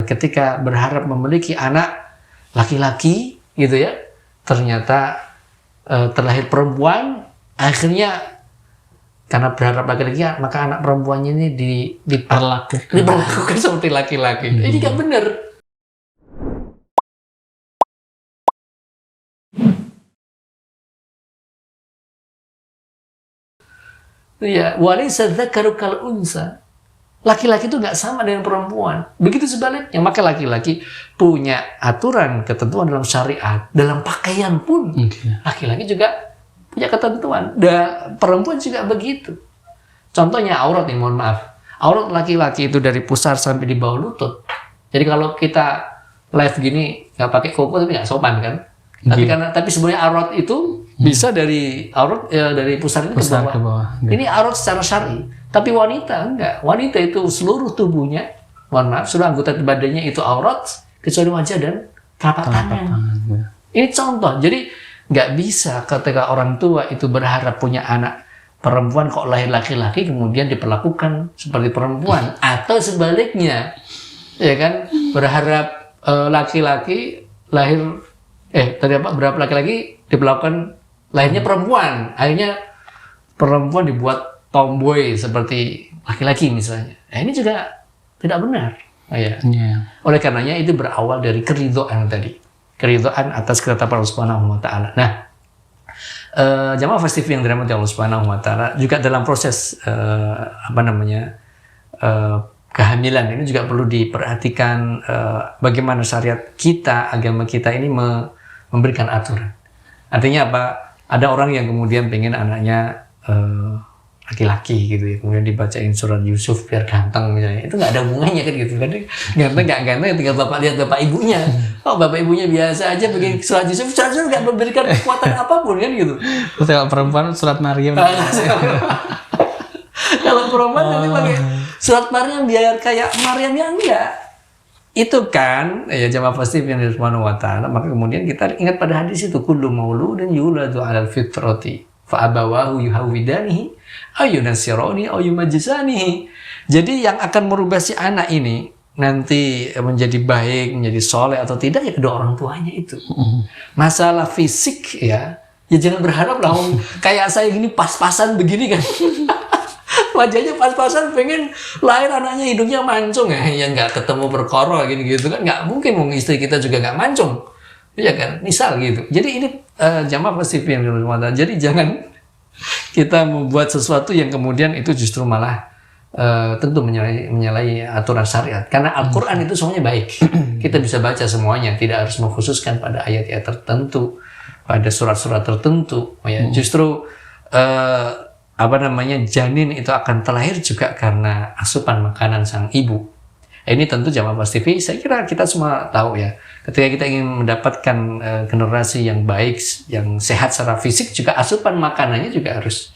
ketika berharap memiliki anak laki-laki gitu ya, ternyata terlahir perempuan, akhirnya karena berharap laki-laki maka anak perempuannya ini diperlakukan seperti laki-laki. Ini nggak benar. Ya, walaysa dzakaru kal unsa. Laki-laki itu nggak sama dengan perempuan. Begitu sebaliknya, maka laki-laki punya aturan, ketentuan dalam syariat, dalam pakaian pun. Laki-laki juga punya ketentuan. Dan perempuan juga begitu. Contohnya aurat nih, mohon maaf. Aurat laki-laki itu dari pusar sampai di bawah lutut. Jadi kalau kita live gini nggak pakai koko tapi nggak sopan kan? Tapi sebenarnya aurat itu bisa dari aurat dari pusar itu ke bawah. Ini aurat secara syar'i. Tapi wanita enggak. Wanita itu seluruh tubuhnya, mohon maaf, seluruh anggota badannya itu aurat kecuali wajah dan telapak tangan. Ini contoh. Jadi nggak bisa ketika orang tua itu berharap punya anak perempuan kok lahir laki-laki kemudian diperlakukan seperti perempuan, atau sebaliknya, ya kan? Berharap laki-laki lahir berapa laki-laki diperlakukan lahirnya perempuan, akhirnya perempuan dibuat tomboy seperti laki-laki misalnya. Nah, ini juga tidak benar. Oleh karenanya itu berawal dari keridhaan tadi, keridhaan atas ketetapan Allah Subhanahu wa taala. Nah, jamaah Fast TV yang dirahmati Allah Subhanahu wa taala, juga dalam proses kehamilan ini juga perlu diperhatikan bagaimana syariat kita, agama kita ini memberikan aturan. Artinya apa? Ada orang yang kemudian pengen anaknya laki-laki gitu ya, kemudian dibacain surat Yusuf biar ganteng misalnya. Itu nggak ada hubungannya kan gitu kan. Ganteng nggak ganteng tinggal bapak lihat bapak ibunya. Oh, bapak ibunya biasa aja bikin surat Yusuf nggak memberikan kekuatan apapun kan gitu. Terus kalau perempuan surat Maryam. Kalau perempuan nanti pakai surat Maryam biar kayak Maryam yang enggak. Itu kan ya jamaah Fast TV yang dirahmati wa ta'ala. Maka kemudian kita ingat pada hadis itu, kullu mauludin yuladu 'alal fitrati fa abawahu yuhawidanihi aw yunassirani aw yumajjisanihi. Jadi yang akan merubah si anak ini nanti menjadi baik, menjadi soleh atau tidak ya kedua orang tuanya itu. Masalah fisik ya jangan berharap lah kayak saya gini pas-pasan begini kan. Wajahnya pas-pasan pengen lahir anaknya hidungnya mancung ya nggak ketemu berkorol gitu kan, nggak mungkin istri kita juga nggak mancung, ya kan, misal gitu. Jadi ini jamaah Fast TV yang dirahmati. Jadi jangan kita membuat sesuatu yang kemudian itu justru malah tentu menyalahi aturan syariat, karena Al-Quran itu semuanya baik. Kita bisa baca semuanya, tidak harus mengkhususkan pada ayat-ayat tertentu, pada surat-surat tertentu ya. Justru janin itu akan terlahir juga karena asupan makanan sang ibu. Ini tentu jamaah Fast TV, saya kira kita semua tahu ya, ketika kita ingin mendapatkan generasi yang baik, yang sehat secara fisik, juga asupan makanannya juga harus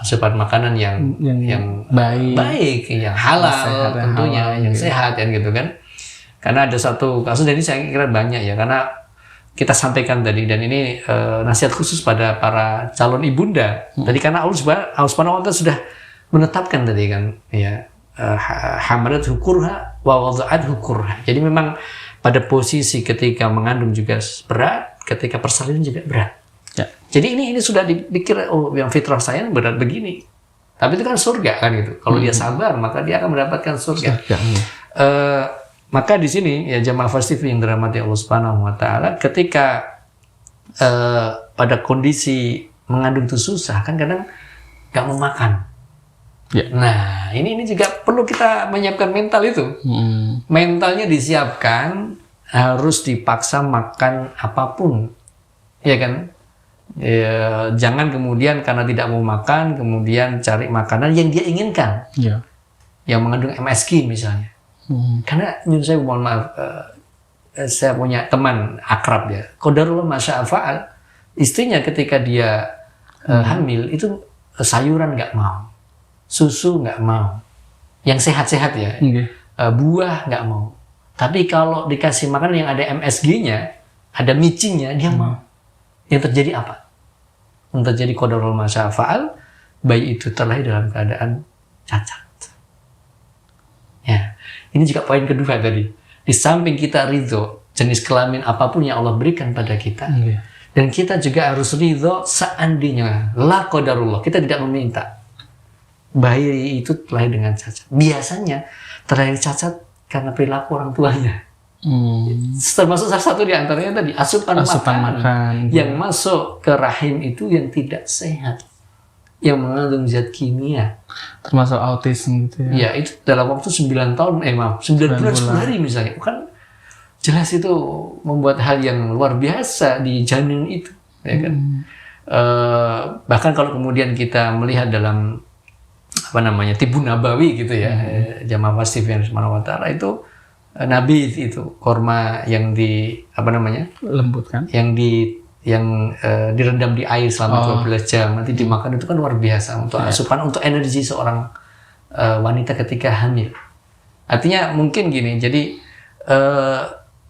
asupan makanan yang baik, yang halal sehat, tentunya, yang sehat kan gitu kan. Karena ada satu kasus, dan ini saya kira banyak ya, karena kita sampaikan tadi, dan ini nasihat khusus pada para calon ibunda. Tadi karena Allah Subhanahu wa taala sudah menetapkan tadi kan ya, hamalat hukurha wa wada'at hukurha. Jadi memang pada posisi ketika mengandung juga berat, ketika persalinan juga berat. Ya. Jadi ini sudah dipikir, oh yang fitrah saya berat begini. Tapi itu kan surga kan gitu. Kalau dia sabar maka dia akan mendapatkan surga. Maka di sini ya jamaah Fast TV yang dirahmati Allah Subhanahu wa taala, ketika pada kondisi mengandung itu susah kan, kadang nggak mau makan. Ya. Nah, ini juga perlu kita menyiapkan mental itu. Mentalnya disiapkan, harus dipaksa makan apapun. Ya kan? Ya, jangan kemudian karena tidak mau makan kemudian cari makanan yang dia inginkan. Ya. Yang mengandung MSG misalnya. Karena saya mohon maaf, saya punya teman akrab ya, qadarullah masya fa'al, istrinya ketika dia hamil itu sayuran nggak mau, susu nggak mau, yang sehat-sehat ya, buah nggak mau. Tapi kalau dikasih makanan yang ada MSG-nya, ada micinnya, dia mau. Yang terjadi apa? Yang terjadi qadarullah masya fa'al, bayi itu terlahir dalam keadaan cacat. Ya. Ini juga poin kedua tadi. Di samping kita ridho jenis kelamin apapun yang Allah berikan pada kita, dan kita juga harus ridho seandainya la qadarullah, kita tidak meminta bayi itu terlahir dengan cacat. Biasanya terlahir cacat karena perilaku orang tuanya. Termasuk salah satu di antaranya tadi asupan makan yang masuk ke rahim itu yang tidak sehat, yang mengandung zat kimia, termasuk autisme gitu ya. Ya, itu dalam waktu 9 tahun, 9 bulan 10 hari misalnya. Kan jelas itu membuat hal yang luar biasa di janin itu, ya kan. Bahkan kalau kemudian kita melihat dalam Tibun Nabawi gitu ya, Jamaah Wastifin Subhanahu wa Ta'ala itu Nabi itu korma yang lembut kan, yang direndam di air selama 12 jam nanti dimakan, itu kan luar biasa untuk asupan, untuk energi seorang wanita ketika hamil. Artinya mungkin gini, jadi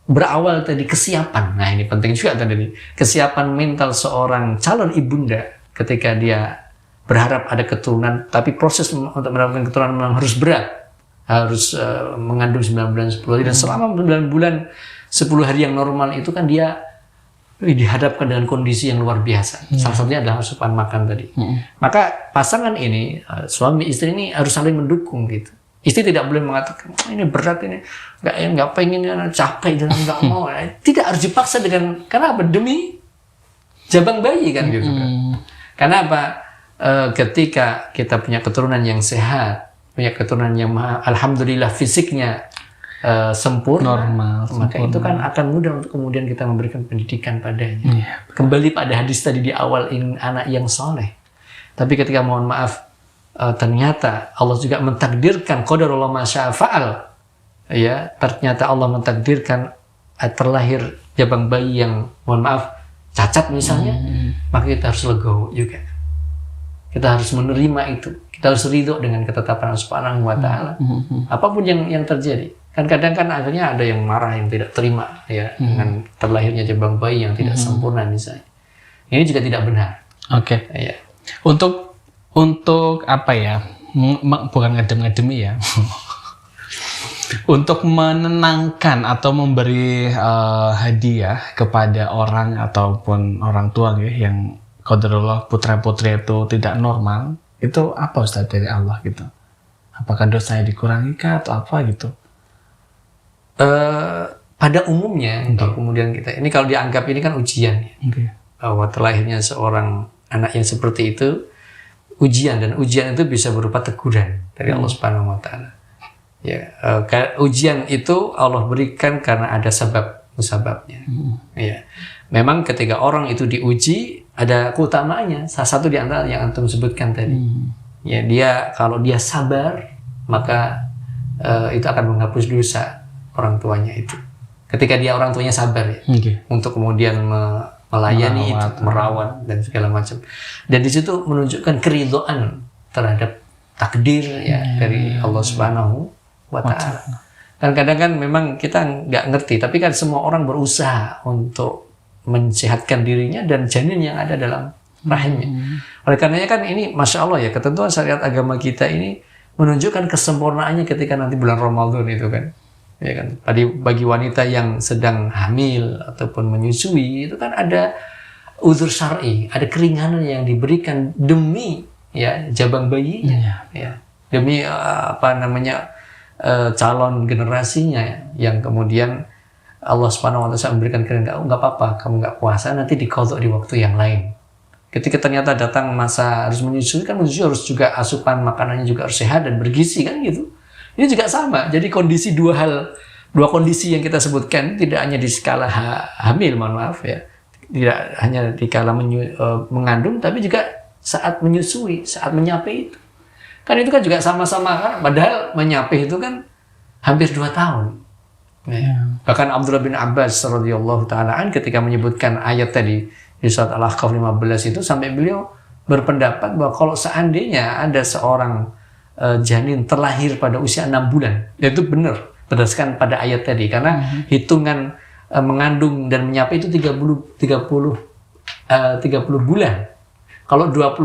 berawal tadi kesiapan. Nah, ini penting juga tadi, kesiapan mental seorang calon ibunda ketika dia berharap ada keturunan, tapi proses untuk mendapatkan keturunan memang harus berat, harus mengandung 9 bulan 10 hari, dan selama 9 bulan 10 hari yang normal itu kan dia dihadapkan dengan kondisi yang luar biasa. Salah satunya adalah asupan makan tadi. Maka pasangan ini, suami istri ini harus saling mendukung gitu. Istri tidak boleh mengatakan ini berat, ini nggak pengen, capek dan nggak mau. Tidak harus dipaksa dengan, karena apa? Demi jabang bayi kan gitu. Karena apa? Ketika kita punya keturunan yang sehat, punya keturunan yang alhamdulillah fisiknya sempurna, normal, maka itu kan akan mudah untuk kemudian kita memberikan pendidikan padanya. Kembali pada hadis tadi di awal, ini anak yang soleh. Tapi ketika mohon maaf ternyata Allah juga mentakdirkan qadarullah ma syaa fa'al, ya, ternyata Allah mentakdirkan terlahir jabang bayi yang mohon maaf cacat misalnya, maka kita harus legowo juga. Kita harus menerima itu. Kita harus ridho dengan ketetapan Allah Subhanahu wa Ta'ala. Apapun yang terjadi. Kan kadang kan akhirnya ada yang marah, yang tidak terima ya dengan terlahirnya jabang bayi yang tidak sempurna misalnya. Ini juga tidak benar. Oke. Ya. Untuk apa ya? Bukan ngedem-ngedemi ya. Untuk menenangkan atau memberi hadiah kepada orang ataupun orang tua ya, yang qadarullah putra-putri itu tidak normal, itu apa Ustaz dari Allah gitu? Apakah dosanya dikurangi kah atau apa gitu? Pada umumnya kalau kemudian kita ini, kalau dianggap ini kan ujian ya, bahwa terlahirnya seorang anak yang seperti itu ujian, dan ujian itu bisa berupa teguran dari Allah Subhanahu wa Ta'ala. Ya, ujian itu Allah berikan karena ada sebabnya. Ya. Memang ketika orang itu diuji ada keutamaannya. Salah satu di antara yang antum sebutkan tadi. Ya, kalau dia sabar, maka itu akan menghapus dosa orang tuanya itu. Ketika orang tuanya sabar ya, untuk kemudian melayani itu, merawat dan segala macam. Dan di situ menunjukkan keridhaan terhadap takdir ya dari Allah Subhanahu wa Ta'ala. Dan kadang kan memang kita nggak ngerti, tapi kan semua orang berusaha untuk mensehatkan dirinya dan janin yang ada dalam rahimnya. Oleh karenanya kan ini Masya Allah ya, ketentuan syariat agama kita ini menunjukkan kesempurnaannya ketika nanti bulan Ramadan itu kan. Ya kan, bagi wanita yang sedang hamil ataupun menyusui itu kan ada uzur syar'i, ada keringanan yang diberikan demi ya jabang bayinya, ya, demi calon generasinya yang kemudian Allah Subhanahu wa Ta'ala memberikan keringanan. Nggak apa-apa, kamu nggak puasa, nanti diqadha di waktu yang lain. Ketika ternyata datang masa harus menyusui, kan menyusui harus juga asupan makanannya juga harus sehat dan bergizi kan gitu. Ini juga sama. Jadi kondisi dua kondisi yang kita sebutkan tidak hanya di skala hamil, mohon maaf ya, tidak hanya di kala mengandung, tapi juga saat menyusui, saat menyapih itu. Kan itu kan juga sama-sama kan, padahal menyapih itu kan hampir 2 tahun. Bahkan Abdullah bin Abbas radhiyallahu ta'ala ketika menyebutkan ayat tadi di surat Al-Ahqaf 15 itu, sampai beliau berpendapat bahwa kalau seandainya ada seorang janin terlahir pada usia 6 bulan, itu benar berdasarkan pada ayat tadi, karena hitungan mengandung dan menyapih itu 30 bulan. Kalau 2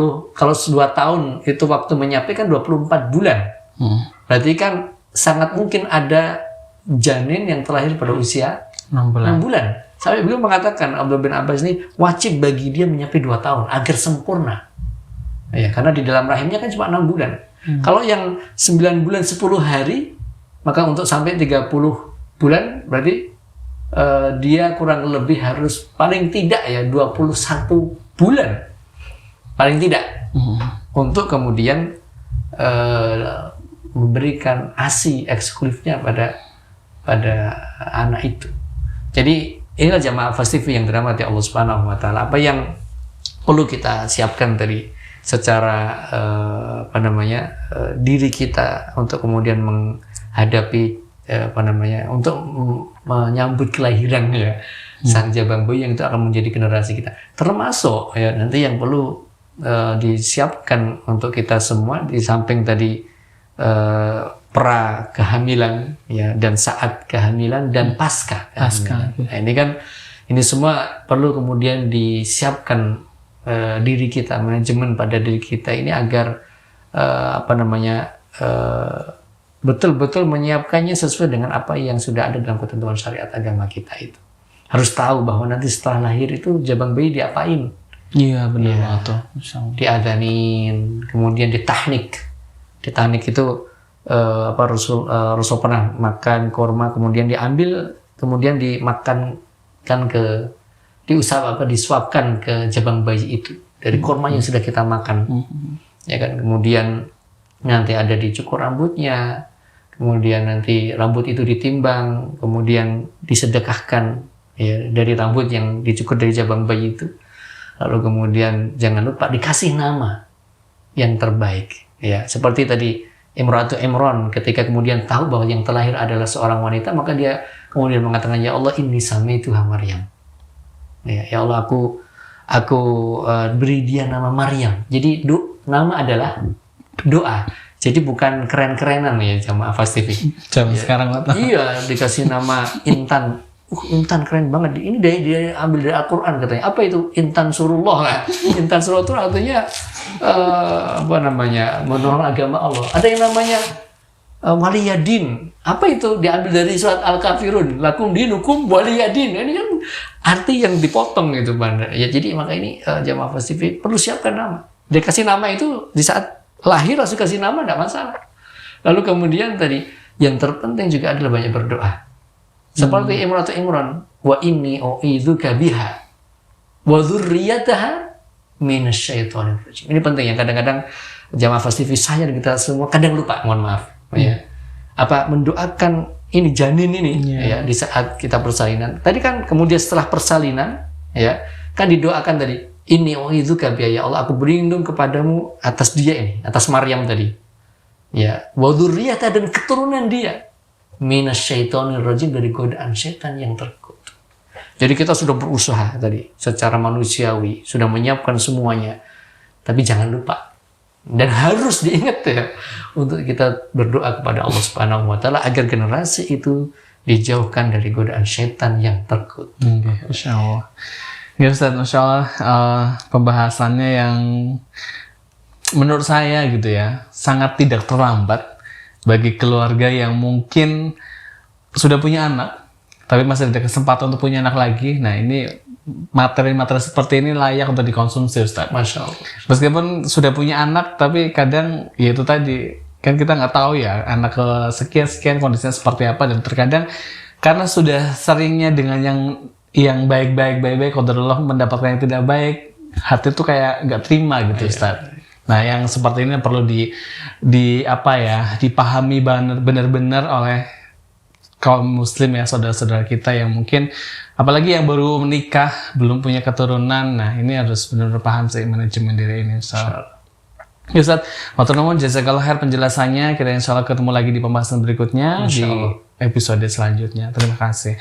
tahun itu waktu menyapih kan 24 bulan. Berarti kan sangat mungkin ada janin yang terlahir pada usia 6 bulan. 6 bulan. Sampai beliau mengatakan, Abdullah bin Abbas ini wajib bagi dia menyapih 2 tahun agar sempurna. Ya, karena di dalam rahimnya kan cuma 6 bulan. Kalau yang 9 bulan 10 hari, maka untuk sampai 30 bulan berarti dia kurang lebih harus paling tidak ya 21 bulan. Paling tidak. Untuk kemudian memberikan ASI eksklusifnya pada anak itu. Jadi inilah jamaah Fast TV yang dirahmati Allah Subhanahu wa taala. Apa yang perlu kita siapkan tadi secara diri kita untuk kemudian menghadapi untuk menyambut kelahiran ya sang jabang bayi yang itu akan menjadi generasi kita. Termasuk ya nanti yang perlu disiapkan untuk kita semua di samping tadi pra kehamilan ya dan saat kehamilan dan pasca kehamilan. Nah, ini semua perlu kemudian disiapkan diri kita, manajemen pada diri kita ini agar betul-betul menyiapkannya sesuai dengan apa yang sudah ada dalam ketentuan syariat agama kita itu. Harus tahu bahwa nanti setelah lahir itu jabang bayi diapain? Iya benar banget tuh. Diadhanin, kemudian ditahnik. Ditahnik itu Rasul pernah makan korma, kemudian diambil, kemudian disuapkan ke jabang bayi itu dari korma yang sudah kita makan. Ya kan, kemudian nanti ada dicukur rambutnya, kemudian nanti rambut itu ditimbang, kemudian disedekahkan ya dari rambut yang dicukur dari jabang bayi itu. Lalu kemudian jangan lupa dikasih nama yang terbaik ya, seperti tadi Imratu Imran ketika kemudian tahu bahwa yang terlahir adalah seorang wanita, maka dia kemudian mengatakan, ya Allah inni samaituha Maryam. Ya Allah aku beri dia nama Maryam. Jadi nama adalah doa. Jadi bukan keren-kerenan ya jamaah Fast TV. Zaman ya. Sekarang mata. Iya, dikasih nama Intan. Intan keren banget. Ini dia ambil dari Al-Qur'an katanya. Apa itu? Intan Surullah lah. Intan Surullah itu artinya menolong agama Allah. Ada yang namanya waliyadin. Apa itu? Diambil dari surat Al-Kafirun. Lakum dinukum waliyadin. Ini kan arti yang dipotong gitu, Bang. Ya jadi maka ini jamaah Fast TV perlu siapkan nama. Dia kasih nama itu di saat lahir langsung kasih nama, tidak masalah. Lalu kemudian tadi yang terpenting juga adalah banyak berdoa. Seperti Imratu Imran, wa inni u'idzuka biha wa dzurriyyataha minasyaitonir rajim. Ini penting ya, kadang-kadang jamaah Fast TV saya dan kita semua kadang lupa, mohon maaf ya. Mendoakan ini janin ini ya di saat kita persalinan. Tadi kan kemudian setelah persalinan ya, kan didoakan tadi, inni u'idzuka biha, ya Allah aku berlindung kepadamu atas dia ini, atas Maryam tadi. Ya, wa dzurriyyataha dan keturunan dia. Minasyaitonir rajim, dari godaan setan yang terkutuk. Jadi kita sudah berusaha tadi secara manusiawi, sudah menyiapkan semuanya. Tapi jangan lupa dan harus diingat ya untuk kita berdoa kepada Allah Subhanahu wa taala agar generasi itu dijauhkan dari godaan setan yang terkutuk. Insya Allah. Ya Ustaz, Masya Allah pembahasannya yang menurut saya gitu ya sangat tidak terlambat bagi keluarga yang mungkin sudah punya anak, tapi masih ada kesempatan untuk punya anak lagi. Nah ini materi-materi seperti ini layak untuk dikonsumsi, Ustaz. Masya Allah. Meskipun sudah punya anak, tapi kadang ya itu tadi, kan kita nggak tahu ya anak ke sekian kondisinya seperti apa, dan terkadang karena sudah seringnya dengan yang baik-baik, qadarullah mendapatkan yang tidak baik, hati tuh kayak nggak terima gitu, Ustaz. Nah, yang seperti ini perlu dipahami benar-benar oleh kaum muslim ya, saudara-saudara kita yang mungkin apalagi yang baru menikah, belum punya keturunan. Nah, ini harus benar-benar paham sih manajemen diri ini. Ya Ustaz, matur nuwun jazakallahu khair penjelasannya. Kita insyaallah ketemu lagi di pembahasan berikutnya di episode selanjutnya. Terima kasih.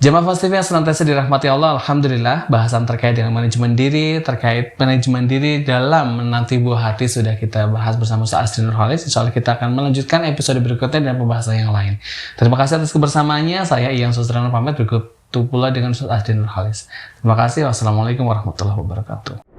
Jamaah Fast TV yang senantiasa dirahmati Allah, alhamdulillah bahasan terkait dengan manajemen diri, dalam menanti buah hati sudah kita bahas bersama Ustaz Asri Nurholis. Insyaallah kita akan melanjutkan episode berikutnya dengan pembahasan yang lain. Terima kasih atas kebersamaannya. Saya Ian Susrana pamit, berikut pula dengan Ustaz Asri Nurholis. Terima kasih. Wassalamualaikum warahmatullahi wabarakatuh.